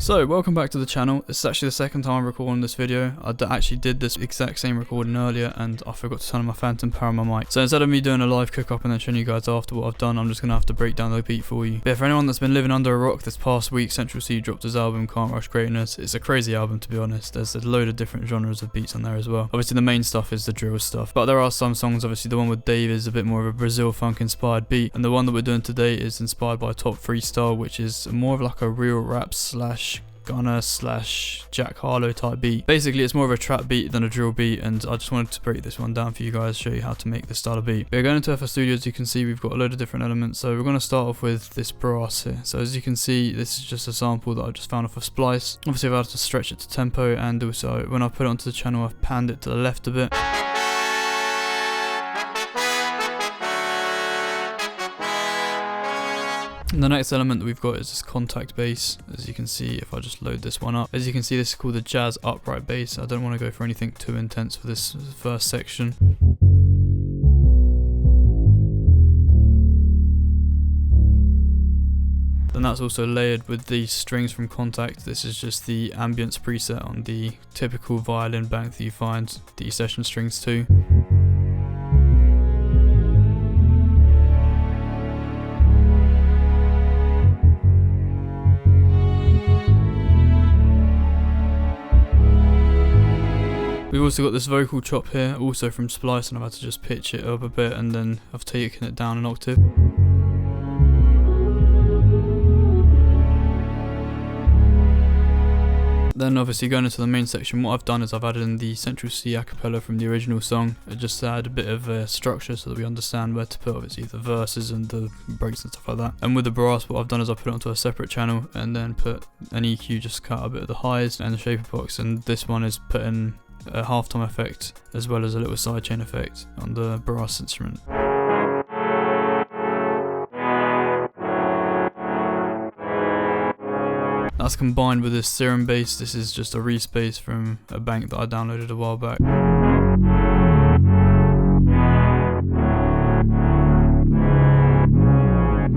So, welcome back to the channel. This is actually the second time I'm recording this video. I actually did this exact same recording earlier and I forgot to turn on my phantom power on my mic. So instead of me doing a live cook up and then showing you guys after what I've done, I'm just going to have to break down the beat for you. But yeah, for anyone that's been living under a rock this past week, Central C dropped his album Can't Rush Greatness. It's a crazy album, to be honest. There's a load of different genres of beats on there as well. Obviously the main stuff is the drill stuff, but there are some songs. Obviously the one with Dave is a bit more of a Brazil funk inspired beat, and the one that we're doing today is inspired by Top Freestyle, which is more of like a real rap slash Gunner slash Jack Harlow type beat. Basically it's more of a trap beat than a drill beat, and I just wanted to break this one down for you guys, show you how to make this style of beat. We're going into FL Studio. As you can see, we've got a load of different elements, so we're going to start off with this brass here. So as you can see, this is just a sample that I just found off of Splice. Obviously I've had to stretch it to tempo, and also when I put it onto the channel I've panned it to the left a bit. And the next element that we've got is this contact bass. As you can see, if I just load this one up, as you can see, this is called the jazz upright bass. I don't want to go for anything too intense for this first section. And that's also layered with the strings from Contact. This is just the ambience preset on the typical violin bank that you find the session strings to. We've also got this vocal chop here, also from Splice, and I've had to just pitch it up a bit and then I've taken it down an octave. Then obviously going into the main section, what I've done is I've added in the Central C a cappella from the original song. It just to add a bit of a structure so that we understand where to put obviously the verses and the breaks and stuff like that. And with the brass, what I've done is I put it onto a separate channel and then put an EQ, just cut a bit of the highs and the shaper box, and this one is put in a halftime effect as well as a little sidechain effect on the brass instrument. That's combined with this serum bass. This is just a re-space from a bank that I downloaded a while back.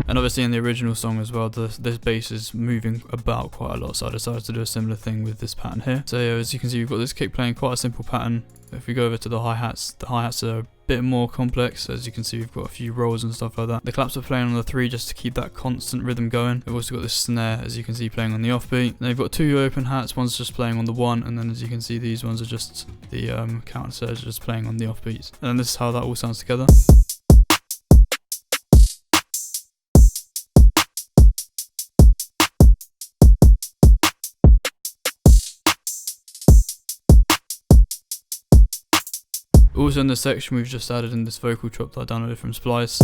And obviously in the original song as well, this bass is moving about quite a lot, so I decided to do a similar thing with this pattern here. So yeah, as you can see, we've got this kick playing, quite a simple pattern. If we go over to the hi-hats are a bit more complex. As you can see, we've got a few rolls and stuff like that. The claps are playing on the 3 just to keep that constant rhythm going. We've also got this snare, as you can see, playing on the offbeat. Then we've got 2 open hats, one's just playing on the 1, and then as you can see, these ones are just the counter surge, just playing on the offbeats. And then this is how that all sounds together. Also in this section, we've just added in this vocal chop that I downloaded from Splice.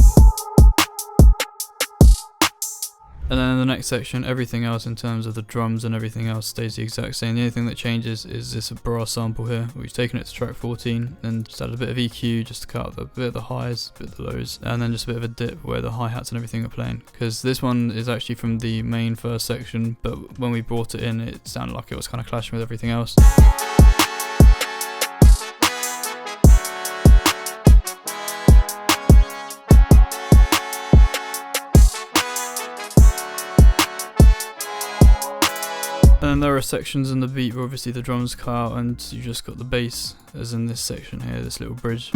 And then in the next section, everything else in terms of the drums and everything else stays the exact same. The only thing that changes is this brass sample here. We've taken it to track 14 and just added a bit of EQ just to cut out a bit of the highs, a bit of the lows, and then just a bit of a dip where the hi-hats and everything are playing. Because this one is actually from the main first section, but when we brought it in, it sounded like it was kind of clashing with everything else. And then there are sections in the beat where obviously the drums cut out and you just got the bass, as in this section here, this little bridge.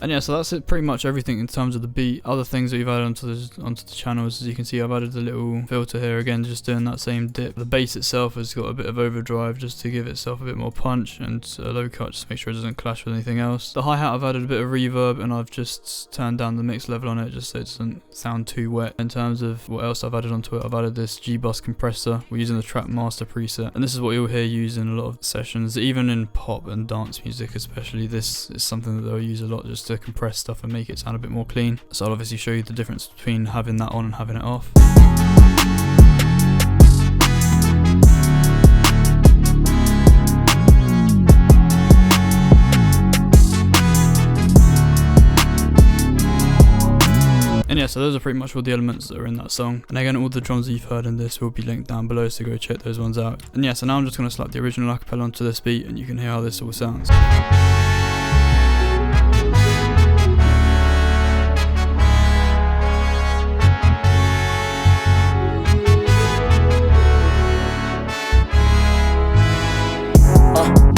And yeah, so that's it, pretty much everything in terms of the beat. Other things that we've added onto the channels, as you can see, I've added a little filter here, again just doing that same dip. The bass itself has got a bit of overdrive just to give itself a bit more punch, and a low cut just to make sure it doesn't clash with anything else. The hi-hat, I've added a bit of reverb and I've just turned down the mix level on it just so it doesn't sound too wet. In terms of what else I've added onto it, I've added this G-Bus compressor. We're using the Track Master preset, and this is what you'll hear used in a lot of sessions, even in pop and dance music especially. This is something that they'll use a lot just to compress stuff and make it sound a bit more clean. So I'll obviously show you the difference between having that on and having it off. And yeah, so so those are pretty much all the elements that are in that song. And again, all the drums that you've heard in this will be linked down below, so go check those ones out. And yeah, so now I'm just going to slap the original acapella onto this beat and you can hear how this all sounds.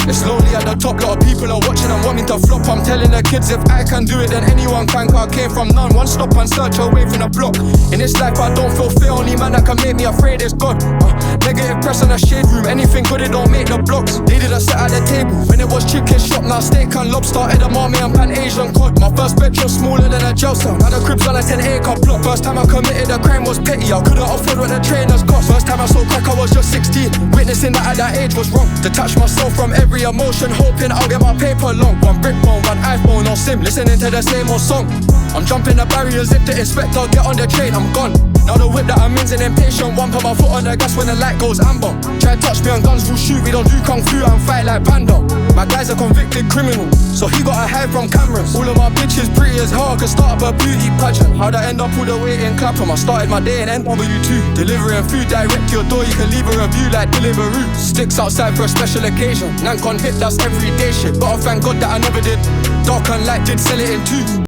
It's lonely at the top, lot of people are watching and wanting to flop. I'm telling the kids if I can do it, then anyone can. Cause I came from none, one stop and search away from the block. In this life I don't feel fear, only man that can make me afraid is God. Negative press in the shade room, anything good it don't make the blocks. They did a set at the table, when it was chicken shop, now steak and lobster, edamame and pan Asian cod. My first bedroom smaller than a jail cell, now the crib's on a 10-acre block. First time I committed a crime was petty, I couldn't afford what the trainers cost. First time I saw crack I was just 16, witnessing that at that age was wrong. Detach myself from every emotion, hoping I'll get my paper long. One brick bone, one iPhone on SIM, listening to the same old song. I'm jumping the barriers, if the inspector get on the train, I'm gone. Now the whip that I'm in's an impatient one, put my foot on the gas when the light goes amber. Try to touch me on guns, we'll shoot, we don't do kung fu and fight like panda. My guy's a convicted criminal, so he gotta hide from cameras. All of my bitches pretty as hell, I could start up a beauty pageant. How'd I end up all the way in Clapham? I started my day in NW2, delivering food direct to your door, you can leave a review like Deliveroo. Sticks outside for a special occasion, Nancon hit, that's everyday shit. But I thank God that I never did. Dark and light did sell it in two.